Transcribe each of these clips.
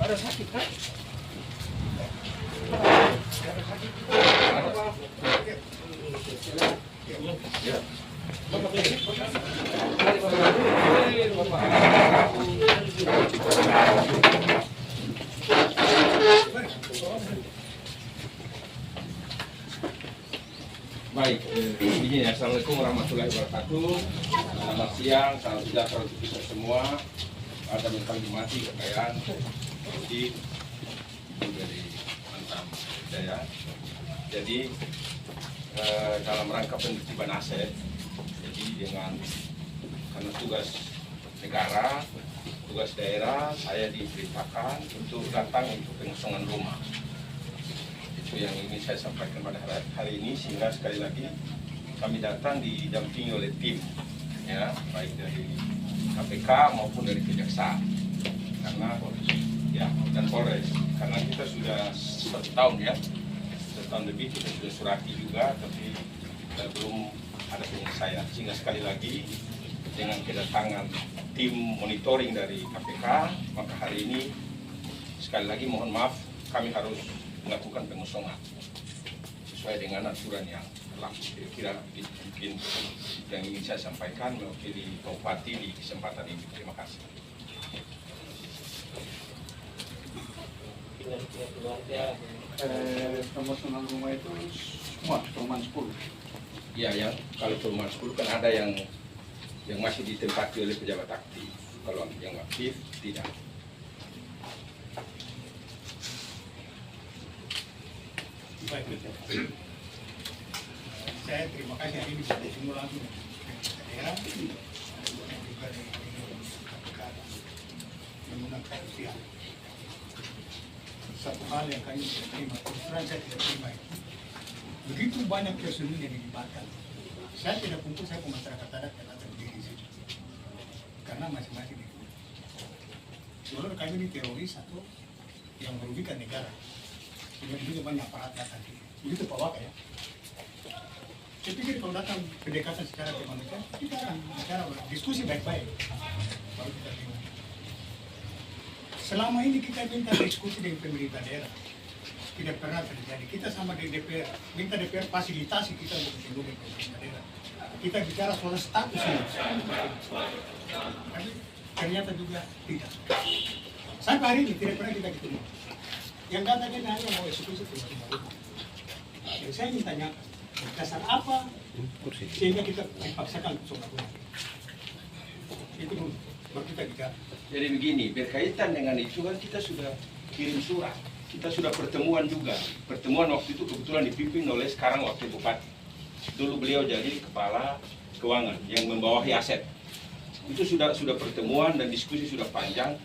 Ada sakit kan? Baik, begini ya. Assalamualaikum warahmatullahi wabarakatuh. Selamat siang, salam sejahtera untuk kita semua. Ada yang kami hormati kekayaan di dari Antam Jaya. Jadi dalam rangka penertiban aset, jadi karena tugas negara, tugas daerah, saya diperintahkan untuk datang untuk pengosongan rumah. Itu yang ingin saya sampaikan pada hari ini, sehingga sekali lagi kami datang didampingi oleh tim, ya, baik dari KPK maupun dari Kejaksaan, karena ya dan Polres, karena kita sudah 1 tahun ya, 1 tahun lebih kita sudah surati juga, tapi belum ada penyelesaian. Sehingga sekali lagi dengan kedatangan tim monitoring dari KPK, maka hari ini sekali lagi mohon maaf kami harus melakukan pengosongan sesuai dengan aturan yang berlaku. Kira-kira mungkin yang ingin saya sampaikan mewakili Pak Bupati di kesempatan ini. Terima kasih. Pemesanan rumah itu semua perumahan 10. Ya, yang kalau perumahan 10 kan ada yang masih ditempati oleh pejabat aktif. Kalau yang aktif tidak. Baik, saya terima kasih hari ini bisa bertemu langsung dengan daerah, juga dari KPK menggunakan usia. Satu hal yang kami tidak terima, terus saya tidak terima itu, begitu banyak personil yang dilibatkan. Saya tidak kumpul, saya ke masyarakat adat yang akan berdiri di situ, karena masing-masing itu. Sebenarnya kami ini teroris atau yang merugikan negara. Begitu banyak aparat datang, begitu Pak Waka ya. Saya pikir kalau datang pendekatan secara kemanusiaan, kita akan bicara diskusi baik-baik. Baru kita tengok. Selama ini kita minta diskusi dengan pemerintah daerah, tidak pernah terjadi. Kita sama di DPR, minta DPR fasilitasi kita untuk bertemu dengan pemerintah daerah. Kita bicara soal status ini, tapi ternyata juga tidak. Sampai hari ini tidak pernah kita ketemu. Yang katanya hanya mau eksekusi rumah. Jadi saya ingin tanya, dasar apa sehingga kita dipaksakan untuk rumah? Itu baru kita bicara. Jadi begini, berkaitan dengan itu kan kita sudah kirim surat, kita sudah pertemuan juga. Pertemuan waktu itu kebetulan dipimpin oleh sekarang wakil bupati. Dulu beliau jadi kepala keuangan yang membawahi aset. Itu sudah pertemuan dan diskusi sudah panjang.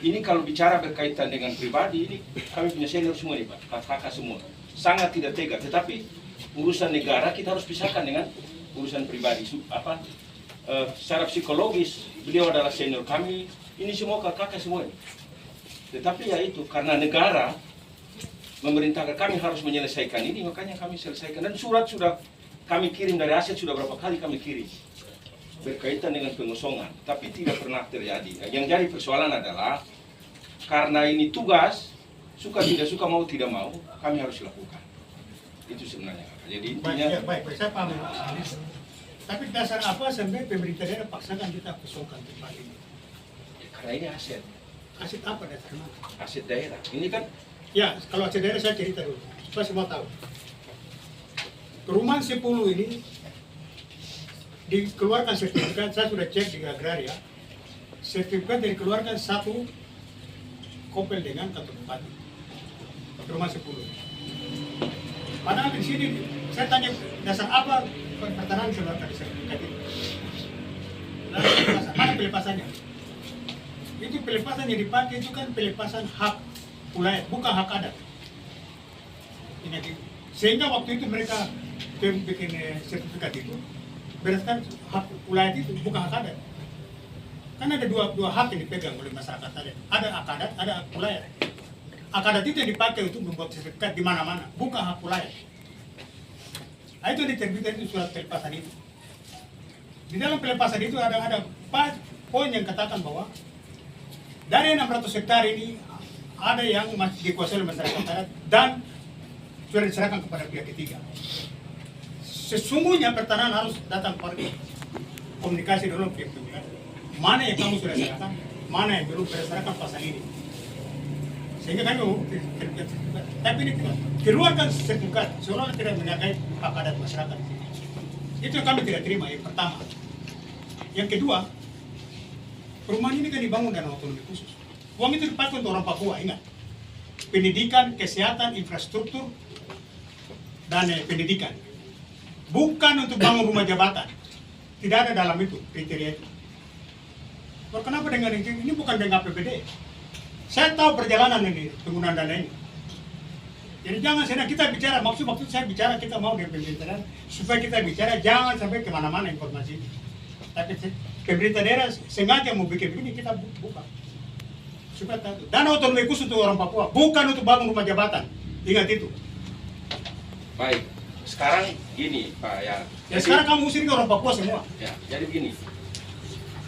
Ini kalau bicara berkaitan dengan pribadi, ini kami punya senior semua nih Pak, kakak semua. Sangat tidak tega, tetapi urusan negara kita harus pisahkan dengan urusan pribadi. Secara psikologis, beliau adalah senior kami, ini semua kakak semua ini. Tetapi ya itu, karena negara memerintahkan kami harus menyelesaikan ini, makanya kami selesaikan. Dan surat sudah kami kirim dari aset, sudah berapa kali kami kirim berkaitan dengan pengosongan, tapi tidak pernah terjadi. Yang jadi persoalan adalah karena ini tugas, suka tidak suka, mau tidak mau, kami harus lakukan. Itu sebenarnya. Jadi intinya baik, saya paham. Tapi dasar apa sampai pemerintah daerah paksakan kita kosongkan tempat ini? ya, karena ini aset. Aset apa dasarnya? Aset daerah. Ini kan Ya, kalau aset daerah saya cerita dulu, supaya semua tahu. Perumahan 10 ini dikeluarkan sertifikat, saya sudah cek di agraria, sertifikat dikeluarkan 1 kopel dengan kantor bupati. Rumah 10. Padahal di sini saya tanya dasar apa pertanahan seluruh tadi sertifikat itu. Lalu pelepasan, mana pelepasannya? Itu pelepasan yang dipakai itu kan pelepasan hak wilayah, bukan hak adat. Sehingga waktu itu mereka bikin sertifikat itu berdasarkan hak wilayah itu bukan hak adat. Kan ada dua hak yang dipegang oleh masyarakat adat. Ada hak adat, ada hak wilayah. Hak adat itu yang dipakai untuk membuat sertifikat di mana-mana, bukan hak wilayah. Nah, itu diterbitkan itu surat pelepasan itu. Di dalam pelepasan itu ada poin yang katakan bahwa dari 600 hektar ini ada yang masih dikuasai oleh masyarakat adat dan sudah diserahkan kepada pihak ketiga. Sesungguhnya pertanahan harus datang pada komunikasi dulu pihak ketiga. Mana yang kamu sudah serahkan, mana yang belum berdasarkan pasal ini. Sehingga kami sertifikat. Tapi ini tidak. Keluarkan sertifikat, seolah tidak menghargai hak adat masyarakat. Itu yang kami tidak terima, yang pertama. Yang kedua, perumahan ini kan dibangun dana otonomi khusus. Uang itu dipakai untuk orang Papua, ingat. Pendidikan, kesehatan, infrastruktur, dan pendidikan. Bukan untuk bangun rumah jabatan. Tidak ada dalam itu, kriteria itu. Kenapa dengan ini bukan dengan APBD? Saya tahu perjalanan ini, penggunaan dana ini. Jadi jangan senang kita bicara, maksud saya bicara kita mau dengan pemerintah daerah, supaya kita bicara jangan sampai kemana-mana informasi ini. Tapi pemerintah daerah sengaja mau bikin begini, kita buka. Supaya tahu. Dana otonomi khusus untuk orang Papua, bukan untuk bangun rumah jabatan. Ingat itu. Baik, sekarang gini Pak Yan. Ya sekarang kamu usir ke orang Papua semua. Ya, jadi begini.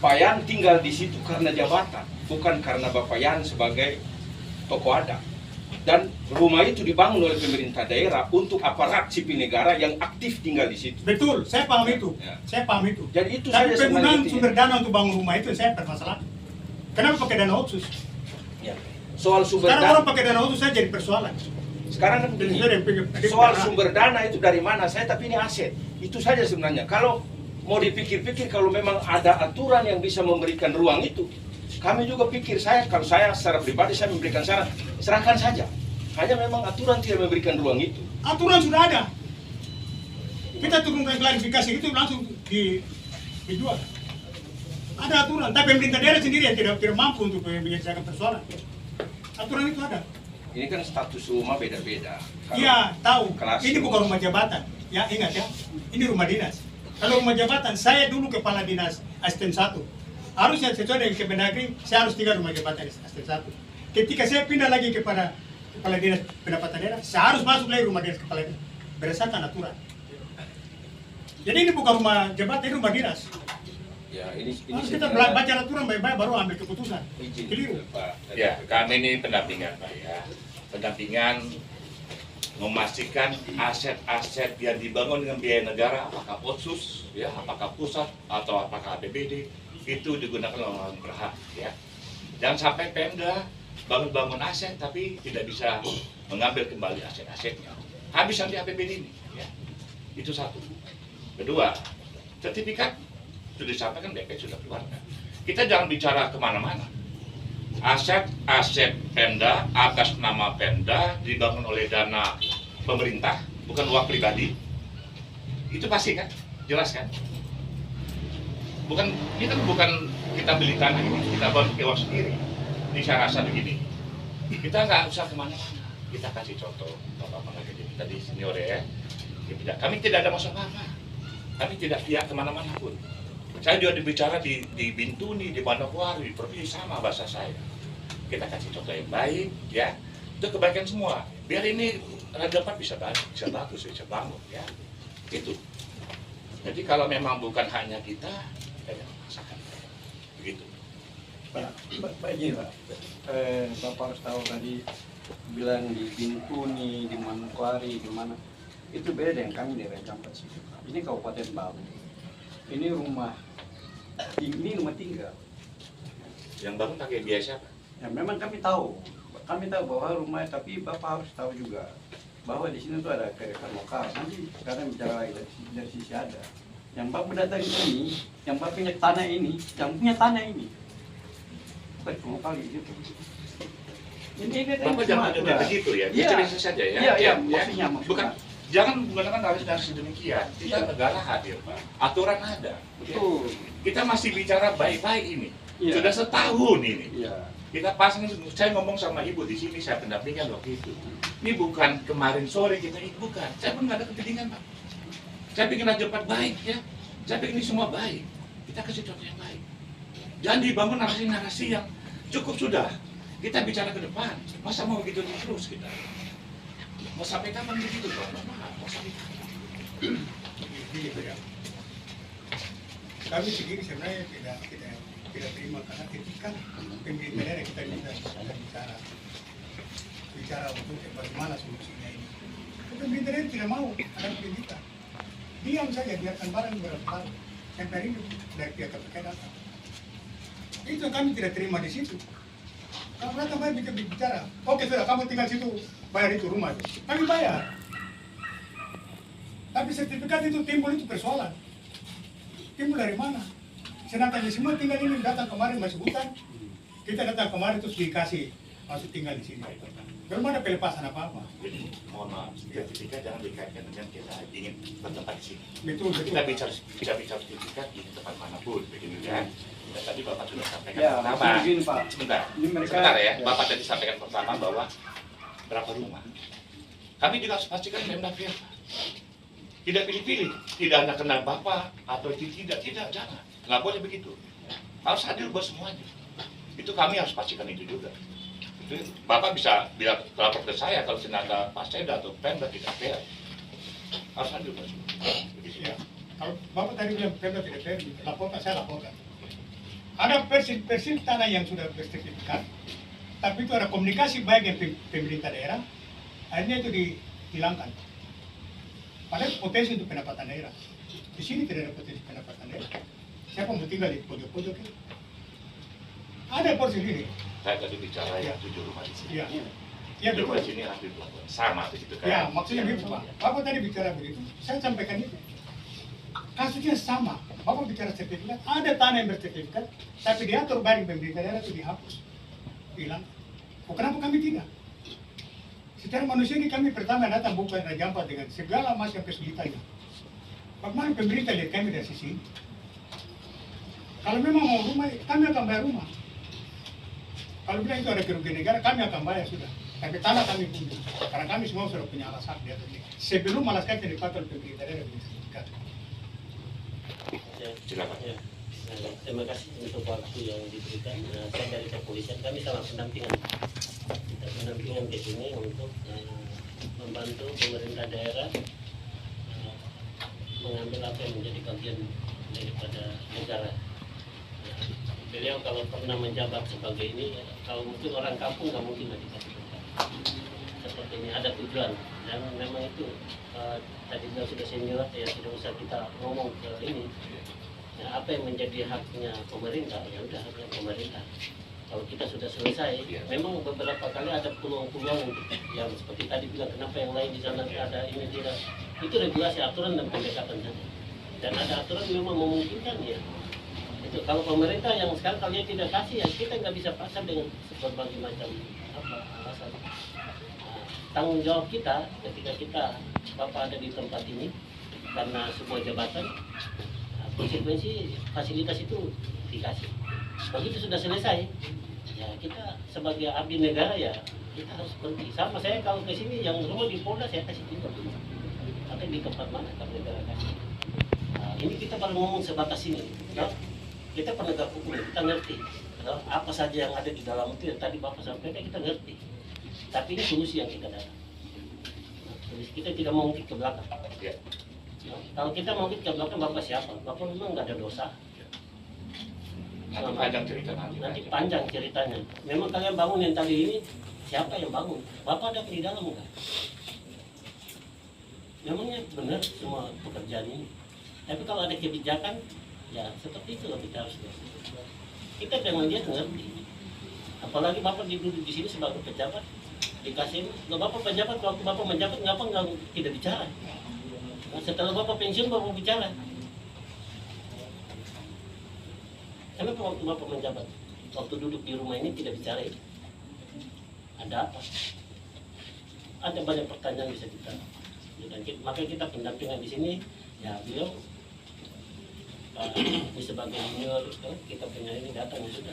Pak Yan tinggal di situ karena jabatan, bukan karena Bapak Yan sebagai tokoh adat. Dan rumah itu dibangun oleh pemerintah daerah untuk aparat sipil negara yang aktif tinggal di situ. Betul, saya paham itu. Ya. Saya paham itu. Jadi itu tapi saja penggunaan sebenarnya sumber dana untuk bangun rumah itu saya bermasalah. Kenapa pakai dana otsus? Ya. Soal sumber Sekarang dana. orang pakai dana otsus saya jadi persoalan. Sekarang kan begini. Soal sumber dana itu dari mana saya, tapi ini aset. Itu saja sebenarnya. Kalau mau dipikir-pikir, kalau memang ada aturan yang bisa memberikan ruang itu, kami juga pikir, kalau saya secara pribadi saya memberikan syarat, serahkan saja. Hanya memang aturan tidak memberikan ruang itu. Aturan sudah ada. Kita turunkan klarifikasi itu langsung dijual. Ada aturan, tapi pemerintah daerah sendiri yang tidak mampu untuk menyelesaikan persoalan. Aturan itu ada. Ini kan status rumah beda-beda. Iya, tahu. Kelas Ini bukan rumah jabatan. Ya, ingat ya. Ini rumah dinas. Kalau rumah jabatan, saya dulu kepala dinas Asisten 1. Harusnya sesuai dengan Kemendagri, saya harus tinggal rumah jabatan Asisten 1. Ketika saya pindah lagi kepada kepala dinas pendapatan daerah, saya harus masuk lagi rumah dinas kepala dinas berdasarkan aturan. Jadi ini bukan rumah jabatan, ini rumah dinas. Ya, ini Harus kita baca aturan baik-baik baru ambil keputusan. izin, Keliru. Pak. Ya, kami ini pendampingan Pak ya. Pendampingan memastikan aset-aset yang dibangun dengan biaya negara, apakah otsus, ya, apakah pusat atau apakah APBD, itu digunakan oleh orang berhak, ya. Jangan sampai Pemda bangun aset tapi tidak bisa mengambil kembali aset-asetnya. Habis nanti APBD ini, ya. Itu satu. Kedua, sertifikat sudah disampaikan BPS sudah keluarkan. Kita jangan bicara kemana-mana. Aset Pemda atas nama Pemda dibangun oleh dana pemerintah, bukan uang pribadi. Itu pasti kan, jelas kan? Bukan kita beli tanah ini, kita bangun uang sendiri. Ini saya rasa begini. Kita nggak usah kemana-mana. Kita kasih contoh, Bapak kerja kita di senior ya. Kami tidak ada masalah apa. Kami tidak pihak kemana-mana pun. Saya juga dibicara di Bintuni, di Manokwari, di provinsi sama bahasa saya. Kita kasih contoh yang baik, ya. Itu kebaikan semua. Biar ini Raja Empat bisa bagus, bisa bangun, ya. Itu. Jadi kalau memang bukan hanya kita, jangan paksakan. Begitu. Pak Haji, Pak. Bapak harus tahu tadi bilang di Bintuni, di Manokwari, di mana. Itu beda dengan kami di Raja Empat sih. Ini Kabupaten Bau. Ini rumah tinggal. Yang bangun pakai biaya siapa? Ya memang kami tahu bahwa rumah, tapi Bapak harus tahu juga bahwa di sini tuh ada kearifan lokal. Nanti sekarang bicara lagi dari sisi ada. Yang Bapak datang ini, yang Bapak punya tanah ini, bukan lokal gitu. Ini Bapak jangan juga begitu ya, Iya. bicara saja ya. Iya, maksudnya. Bukan Jangan menggunakan narasi demikian. Kita negara hadir, Pak. Aturan ada. Betul. Kita masih bicara baik-baik ini. Iya. Sudah setahun ini. Iya. Kita pasang, saya ngomong sama ibu di sini, saya pendampingan waktu itu. Ini bukan kemarin sore kita ini, bukan. Saya pun nggak ada kepentingan, Pak. Saya ingin cepat baik, ya. Saya ingin ini semua baik. Kita kasih contoh yang baik. Jangan dibangun narasi-narasi yang cukup sudah. Kita bicara ke depan. Masa mau begitu terus kita? Mau sampai kapan begitu, Pak? Mau sampai kapan? Begitu ya. Kami sendiri sebenarnya tidak terima karena ketika pemerintah daerah kita bicara untuk bagaimana solusinya ini. Pemerintah daerah tidak mau ada pendidikan. Diam saja, biarkan barang berapa sampai hari ini dari pihak KPK datang. Itu yang kami tidak terima di situ. Kamu datang bayar bicara, oke sudah kamu tinggal situ, bayar itu rumah itu. Kami bayar. Tapi sertifikat itu timbul itu persoalan. Timbul dari mana? Sedangkan semua tinggal ini datang kemarin masih hutan. Kita datang kemarin terus dikasih masuk tinggal di sini. Belum ada pelepasan apa-apa. Jadi, mohon maaf, sertifikat jangan dikaitkan dengan kita ingin bertempat di sini. Betul. Kita bicara sertifikat di tempat manapun, begini kan. Dan tadi Bapak sudah sampaikan Ya, pertama. maksudnya begini, Pak. Sebentar, Ini mereka- sebentar ya. ya. Bapak tadi sampaikan pertama bahwa berapa rumah. Kami juga harus pastikan Pemda fair. Tidak pilih-pilih, tidak hanya kenal Bapak atau tidak, jangan. Nggak boleh begitu. Harus hadir buat semuanya. Itu kami harus pastikan itu juga. Itu Bapak bisa bilang lapor ke saya kalau senada Paseda atau Pemda tidak fair. Harus hadir buat semua. Begitu. Ya. Kalau Bapak tadi bilang Pemda tidak fair, laporkan, saya laporkan. Ada persil tanah yang sudah bersertifikat, tapi itu ada komunikasi baik dengan pemerintah daerah, akhirnya itu dihilangkan. Padahal potensi untuk pendapatan daerah. Di sini tidak ada potensi pendapatan daerah. Siapa mau tinggal di pojok-pojok itu? Ada porsi ini. Saya tadi bicara Ya. yang 7 rumah di sini. Iya. Iya 7 rumah betul. di sini hampir pelabuhan. Sama di situ kan. Ya, maksudnya begitu Pak. Bapak tadi bicara begitu, saya sampaikan itu. Kasusnya sama. Bapak bicara sertifikat, ada tanah yang bersertifikat, tapi diatur baik pemerintah daerah itu dihapus, hilang. Oh, kenapa kami tidak? Secara manusia ini kami pertama datang bukan Raja Ampat dengan segala macam kesulitannya. Bagaimana pemerintah lihat kami dari sisi ini? Kalau memang mau rumah, kami akan bayar rumah. Kalau bilang itu ada kerugian negara, kami akan bayar sudah. Tapi tanah kami punya, karena kami semua sudah punya alasan di atas ini. Sebelum alas kami dipakai oleh pemerintah daerah bersertifikat. Silakan. Ya. Nah, terima kasih untuk waktu yang diberikan. Nah, saya dari kepolisian, kami sama pendampingan. Kita pendampingan ke sini untuk membantu pemerintah daerah mengambil apa yang menjadi bagian daripada negara. Nah, beliau kalau pernah menjabat sebagai ini, kalau mungkin orang kampung nggak mungkin lah dikasih tempat. Seperti ini ada tujuan dan memang itu tadi beliau sudah senior ya, tidak usah kita ngomong ke ini. Nah, apa yang menjadi haknya pemerintah, ya udah haknya pemerintah. Kalau kita sudah selesai, memang beberapa kali ada peluang-peluang yang seperti tadi bilang, kenapa yang lain di sana ada ini tidak. Itu regulasi, aturan dan pendekatan saja. Dan ada aturan memang memungkinkan ya. Itu kalau pemerintah yang sekarang kalian tidak kasih ya, kita nggak bisa paksa dengan berbagai macam alasan. Nah, tanggung jawab kita ketika kita Bapak ada di tempat ini karena sebuah jabatan. Konsekuensi fasilitas itu dikasih. Begitu sudah selesai, ya kita sebagai abdi negara ya kita harus berhenti. Sama saya kalau ke sini yang rumah di Polda saya kasih tinggal dulu. Tapi di tempat mana kalau negara kasih? Nah, ini kita baru ngomong sebatas ini. Ya. Kita penegak hukum, kita ngerti. Apa saja yang ada di dalam itu yang tadi Bapak sampaikan kita ngerti. Tapi ini solusi yang kita datang. Nah, solusi kita tidak mau ke belakang. Ya. Nah, kalau kita mau ke belakang, Bapak siapa? Bapak memang nggak ada dosa. Nanti panjang cerita Nanti panjang ceritanya. Memang kalian bangun yang tadi ini, siapa yang bangun? Bapak ada di dalam enggak? Memangnya benar semua pekerjaan ini. Tapi kalau ada kebijakan, ya seperti itu kita harus lihat. Kita dengan dia ngerti. Apalagi Bapak duduk di sini sebagai pejabat, dikasih, Bapak pejabat, waktu Bapak menjabat, ngapa nggak tidak bicara? Nah, setelah Bapak pensiun, Bapak bicara. Kenapa waktu Bapak menjabat, waktu duduk di rumah ini tidak bicara ini? Ada apa? Ada banyak pertanyaan bisa kita Dan makanya kita pendampingan di sini, ya beliau ini sebagai junior kita punya ini datang ya sudah